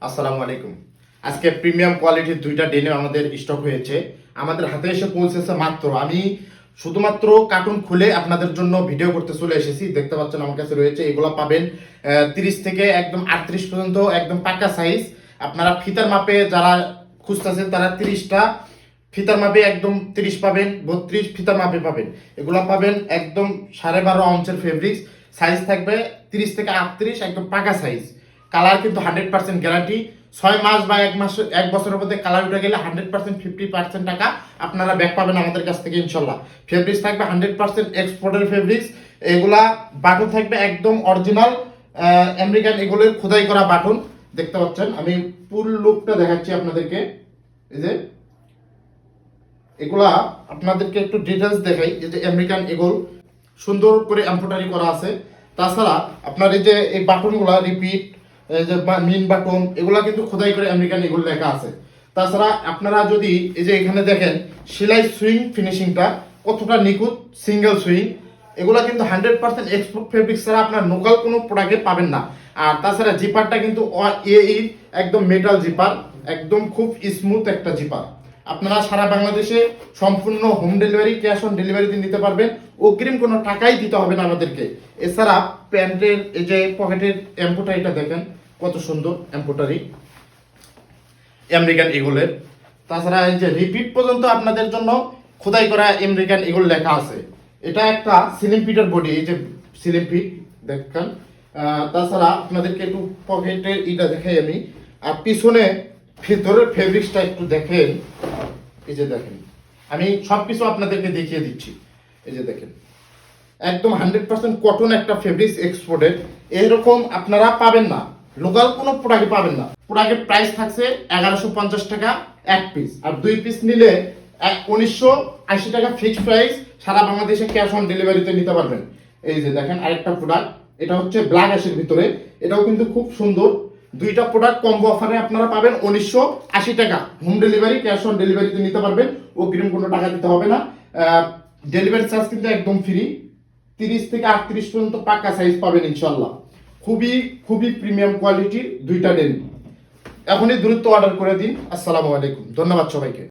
আসসালামু আলাইকুম। আজকে প্রিমিয়াম কোয়ালিটির দুইটা ডেনিম আমাদের স্টক হয়েছে, আমাদের হাতে এসে পৌঁছেছে মাত্র। আমি শুধুমাত্র কার্টুন খুলে আপনাদের জন্য ভিডিও করতে চলে এসেছি। দেখতে পাচ্ছেন আমার কাছে রয়েছে, এগুলো পাবেন 30 থেকে একদম 38 পর্যন্ত, একদম পাকা সাইজ। আপনারা ফিতার মাপে যারা খুঁজতেছেন তারা 30টা ফিতার মাপে একদম 30 পাবেন, 32 ফিতার মাপে পাবেন। এগুলা পাবেন একদম 12.5 আউন্সের ফেব্রিক্স, সাইজ থাকবে 30 থেকে 38, একদম পাকা সাইজ। কালার কিন্তু 100% গ্যারান্টি। 6 মাস বা 1 মাস 1 বছরের মধ্যে কালার উঠে গেলে 100% 50% টাকা আপনারা ব্যাক পাবেন আমাদের কাছ থেকে ইনশাল্লাহ। ফেব্রিক্স থাকবে 100% এক্সপোর্টের ফেব্রিক্স। এগুলা বাটন থাকবে একদম অরিজিনাল আমেরিকান এগুলোর খোদাই করা বাটন। দেখতে পাচ্ছেন, আমি ফুল লুকটা দেখাচ্ছি আপনাদেরকে। এই যে এগুলা আপনাদেরকে একটু ডিটেলস দেখাই। এই যে আমেরিকান এগোল সুন্দর করে এমব্রয়ডারি করা আছে। তাছাড়া আপনার এই যে এই বাটনগুলা রিপিট, এই যে মিন বাটন, এগুলা কিন্তু খোদাই করে আমেরিকান এগোল লেখা আছে। তাছাড়া আপনারা যদি এই যে এখানে দেখেন সেলাই সুইং ফিনিশিংটা কতটা নিখুঁত, সিঙ্গেল সুইং। এগুলা কিন্তু 100% এক্সপোর্ট ফেব্রিক্স ছাড়া আপনার লোকাল কোনো প্রোডাক্টে পাবেন না। আর তাছাড়া জিপারটা কিন্তু একদম মেটাল জিপার, একদম খুব স্মুথ একটা জিপার। আপনারা সারা বাংলাদেশে সম্পূর্ণ হোম ডেলিভারি, ক্যাশ অন ডেলিভারিতে নিতে পারবেন। অগ্রিম কোনো টাকাই দিতে হবে না আমাদেরকে। এছাড়া প্যান্টের এই যে পকেটের এম্ব্রয়ডারিটা দেখেন কত সুন্দর এম্ব্রয়ডারি আমেরিকান ইগলের। তাছাড়া এই যে রিপিট পর্যন্ত আপনাদের জন্য খোদাই করা আমেরিকান ইগল লেখা আছে। এটা একটা সিলিম ফিটের বডি, এই যে সিলিম ফিট দেখেন। তাছাড়া আপনাদেরকে একটু পকেটের ইটা দেখাই আমি, আর পিছনে ভেতরের ফেব্রিক্সটা একটু দেখেন। এই যে দেখেন, আমি সবকিছু আপনাদেরকে দেখিয়ে দিচ্ছি। এই যে দেখেন, একদম 100% কটন একটা ফেব্রিক্স এক্সপোর্টেড। এরকম আপনারা পাবেন না, লোকাল কোনো প্রোডাক্টে পাবেন না। প্রোডাক্টের প্রাইস থাকছে 1150 টাকা এক পিস, আর 2 পিস নিলে 1980 টাকা ফিক্সড প্রাইস। সারা বাংলাদেশে ক্যাশ অন ডেলিভারিতে নিতে পারবেন। এই যে দেখেন আরেকটা প্রোডাক্ট, এটা হচ্ছে ব্ল্যাক অ্যাশের ভিতরে, এটাও কিন্তু খুব সুন্দর। দুইটা প্রোডাক্ট কম্বো অফারে আপনারা পাবেন 1980 টাকা। হোম ডেলিভারি, ক্যাশ অন ডেলিভারিতে নিতে পারবেন, অগ্রিম কোনো টাকা দিতে হবে না। ডেলিভারি চার্জ কিন্তু একদম ফ্রি। 30 থেকে 38 পর্যন্ত পাকা সাইজ পাবেন ইনশাল্লাহ। খুবই খুবই প্রিমিয়াম কোয়ালিটির দুইটা ডেনিম। এখনই দ্রুত অর্ডার করে দিন। আসসালামু আলাইকুম, ধন্যবাদ সবাইকে।